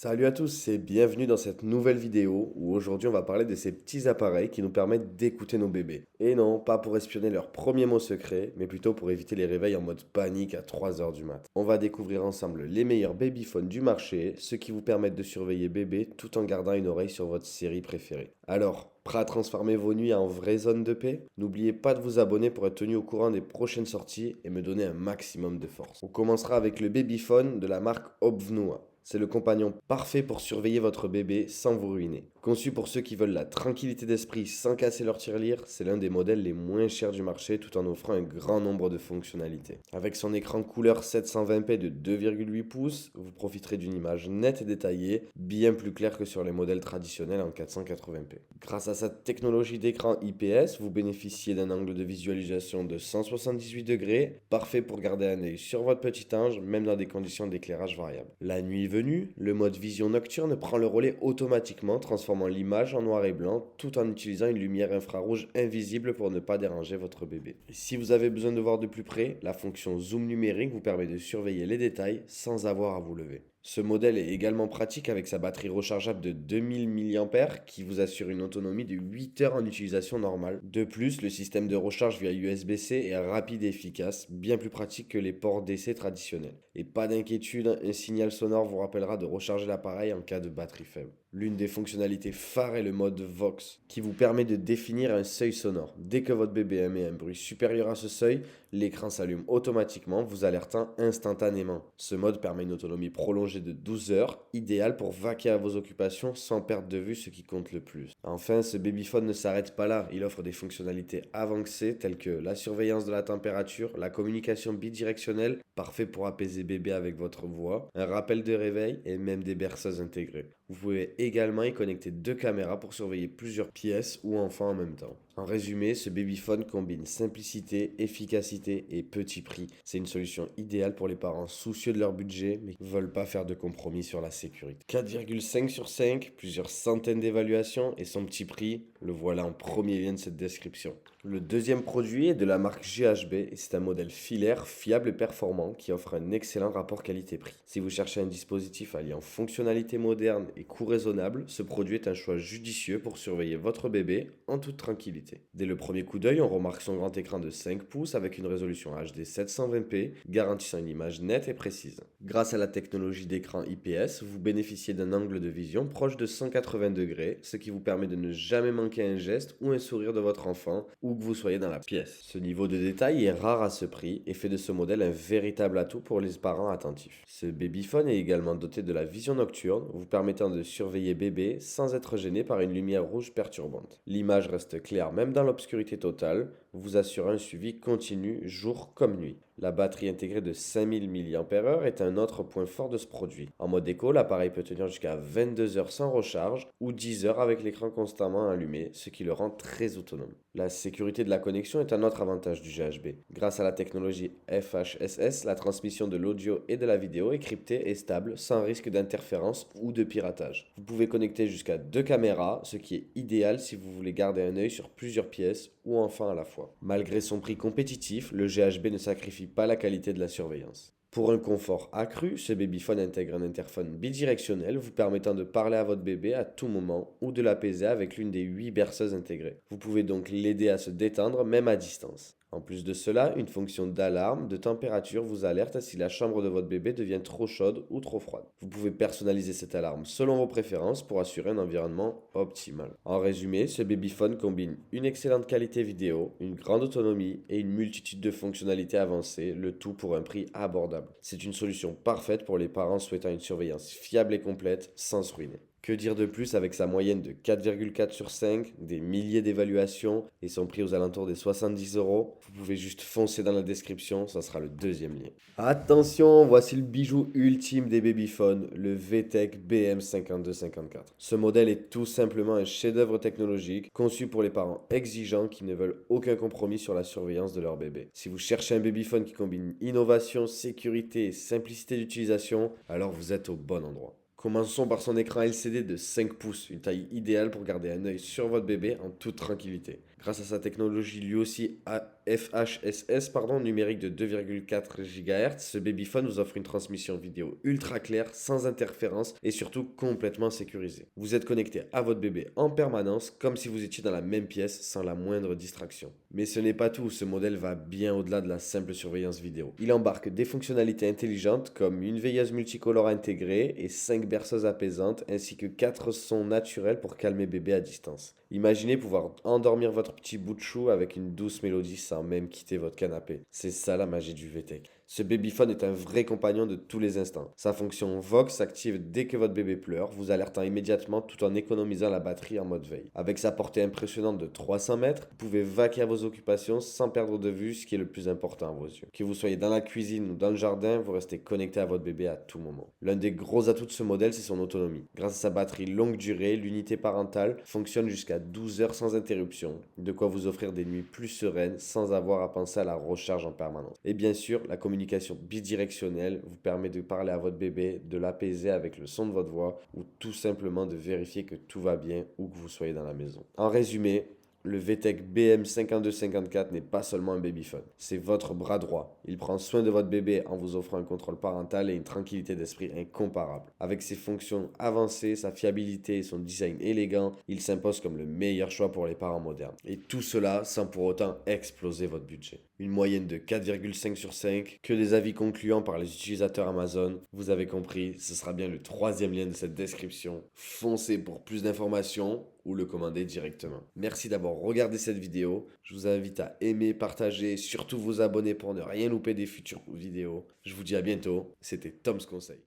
Salut à tous et bienvenue dans cette nouvelle vidéo où aujourd'hui on va parler de ces petits appareils qui nous permettent d'écouter nos bébés. Et non, pas pour espionner leurs premiers mots secrets, mais plutôt pour éviter les réveils en mode panique à 3 heures du mat. On va découvrir ensemble les meilleurs babyphones du marché, ceux qui vous permettent de surveiller bébé tout en gardant une oreille sur votre série préférée. Alors, prêt à transformer vos nuits en vraie zone de paix? N'oubliez pas de vous abonner pour être tenu au courant des prochaines sorties et me donner un maximum de force. On commencera avec le babyphone de la marque Obvnua. C'est le compagnon parfait pour surveiller votre bébé sans vous ruiner. Conçu pour ceux qui veulent la tranquillité d'esprit sans casser leur tirelire, c'est l'un des modèles les moins chers du marché tout en offrant un grand nombre de fonctionnalités. Avec son écran couleur 720p de 2,8 pouces, vous profiterez d'une image nette et détaillée, bien plus claire que sur les modèles traditionnels en 480p. Grâce à sa technologie d'écran IPS, vous bénéficiez d'un angle de visualisation de 178 degrés, parfait pour garder un œil sur votre petit ange, même dans des conditions d'éclairage variables. La nuit venue, le mode vision nocturne prend le relais automatiquement, transformant l'image en noir et blanc tout en utilisant une lumière infrarouge invisible pour ne pas déranger votre bébé. Et si vous avez besoin de voir de plus près, la fonction zoom numérique vous permet de surveiller les détails sans avoir à vous lever. Ce modèle est également pratique avec sa batterie rechargeable de 2000 mAh qui vous assure une autonomie de 8 heures en utilisation normale. De plus, le système de recharge via USB-C est rapide et efficace, bien plus pratique que les ports DC traditionnels. Et pas d'inquiétude, un signal sonore vous rappellera de recharger l'appareil en cas de batterie faible. L'une des fonctionnalités phares est le mode Vox, qui vous permet de définir un seuil sonore. Dès que votre bébé émet un bruit supérieur à ce seuil, l'écran s'allume automatiquement, vous alertant instantanément. Ce mode permet une autonomie prolongée de 12 heures, idéal pour vaquer à vos occupations sans perdre de vue ce qui compte le plus. Enfin, ce babyphone ne s'arrête pas là, il offre des fonctionnalités avancées telles que la surveillance de la température, la communication bidirectionnelle, parfait pour apaiser bébé avec votre voix, un rappel de réveil et même des berceuses intégrées. Vous pouvez également y connecter deux caméras pour surveiller plusieurs pièces ou enfants en même temps. En résumé, ce babyphone combine simplicité, efficacité et petit prix. C'est une solution idéale pour les parents soucieux de leur budget mais qui ne veulent pas faire de compromis sur la sécurité. 4,5 sur 5, plusieurs centaines d'évaluations et son petit prix, le voilà en premier lien de cette description. Le deuxième produit est de la marque GHB et c'est un modèle filaire, fiable et performant qui offre un excellent rapport qualité-prix. Si vous cherchez un dispositif alliant fonctionnalité moderne et coût raisonnable, ce produit est un choix judicieux pour surveiller votre bébé en toute tranquillité. Dès le premier coup d'œil, on remarque son grand écran de 5 pouces avec une résolution HD 720p garantissant une image nette et précise. Grâce à la technologie d'écran IPS, vous bénéficiez d'un angle de vision proche de 180 degrés, ce qui vous permet de ne jamais manquer un geste ou un sourire de votre enfant où que vous soyez dans la pièce. Ce niveau de détail est rare à ce prix et fait de ce modèle un véritable atout pour les parents attentifs. Ce babyphone est également doté de la vision nocturne, vous permettant de surveiller bébé sans être gêné par une lumière rouge perturbante. L'image reste claire même dans l'obscurité totale, vous assurant un suivi continu jour comme nuit. La batterie intégrée de 5000 mAh est un autre point fort de ce produit. En mode éco, l'appareil peut tenir jusqu'à 22 heures sans recharge ou 10 heures avec l'écran constamment allumé, ce qui le rend très autonome. La sécurité de la connexion est un autre avantage du GHB. Grâce à la technologie FHSS, la transmission de l'audio et de la vidéo est cryptée et stable sans risque d'interférence ou de piratage. Vous pouvez connecter jusqu'à deux caméras, ce qui est idéal si vous voulez garder un œil sur plusieurs pièces ou enfants à la fois. Malgré son prix compétitif, le GHB ne sacrifie pas la qualité de la surveillance. Pour un confort accru, ce babyphone intègre un interphone bidirectionnel vous permettant de parler à votre bébé à tout moment ou de l'apaiser avec l'une des 8 berceuses intégrées. Vous pouvez donc l'aider à se détendre même à distance. En plus de cela, une fonction d'alarme de température vous alerte si la chambre de votre bébé devient trop chaude ou trop froide. Vous pouvez personnaliser cette alarme selon vos préférences pour assurer un environnement optimal. En résumé, ce babyphone combine une excellente qualité vidéo, une grande autonomie et une multitude de fonctionnalités avancées, le tout pour un prix abordable. C'est une solution parfaite pour les parents souhaitant une surveillance fiable et complète sans se ruiner. Que dire de plus avec sa moyenne de 4,4 sur 5, des milliers d'évaluations et son prix aux alentours des 70 euros? Vous pouvez juste foncer dans la description, ça sera le deuxième lien. Attention, voici le bijou ultime des babyphones, le VTech BM5254. Ce modèle est tout simplement un chef-d'œuvre technologique conçu pour les parents exigeants qui ne veulent aucun compromis sur la surveillance de leur bébé. Si vous cherchez un babyphone qui combine innovation, sécurité et simplicité d'utilisation, alors vous êtes au bon endroit. Commençons par son écran LCD de 5 pouces, une taille idéale pour garder un œil sur votre bébé en toute tranquillité. Grâce à sa technologie lui aussi FHSS numérique de 2,4 GHz, ce babyphone vous offre une transmission vidéo ultra claire, sans interférence et surtout complètement sécurisée. Vous êtes connecté à votre bébé en permanence, comme si vous étiez dans la même pièce sans la moindre distraction. Mais ce n'est pas tout, ce modèle va bien au-delà de la simple surveillance vidéo. Il embarque des fonctionnalités intelligentes comme une veilleuse multicolore intégrée et 5 berceuses apaisantes ainsi que 4 sons naturels pour calmer bébé à distance. Imaginez pouvoir endormir votre petit bout de chou avec une douce mélodie sans même quitter votre canapé. C'est ça la magie du VTech. Ce babyphone est un vrai compagnon de tous les instants. Sa fonction Vox s'active dès que votre bébé pleure, vous alertant immédiatement tout en économisant la batterie en mode veille. Avec sa portée impressionnante de 300 mètres, vous pouvez vaquer à vos occupations sans perdre de vue ce qui est le plus important à vos yeux. Que vous soyez dans la cuisine ou dans le jardin, vous restez connecté à votre bébé à tout moment. L'un des gros atouts de ce modèle, c'est son autonomie. Grâce à sa batterie longue durée, l'unité parentale fonctionne jusqu'à 12 heures sans interruption, de quoi vous offrir des nuits plus sereines sans avoir à penser à la recharge en permanence. Et bien sûr, la communication bidirectionnelle vous permet de parler à votre bébé, de l'apaiser avec le son de votre voix ou tout simplement de vérifier que tout va bien où que vous soyez dans la maison. En résumé, le VTech BM5254 n'est pas seulement un babyphone, c'est votre bras droit. Il prend soin de votre bébé en vous offrant un contrôle parental et une tranquillité d'esprit incomparable. Avec ses fonctions avancées, sa fiabilité et son design élégant, il s'impose comme le meilleur choix pour les parents modernes. Et tout cela sans pour autant exploser votre budget. Une moyenne de 4,5 sur 5, que des avis concluants par les utilisateurs Amazon. Vous avez compris, ce sera bien le troisième lien de cette description. Foncez pour plus d'informations ou le commander directement. Merci d'avoir regardé cette vidéo. Je vous invite à aimer, partager, surtout vous abonner pour ne rien louper des futures vidéos. Je vous dis à bientôt. C'était Tom's Conseil.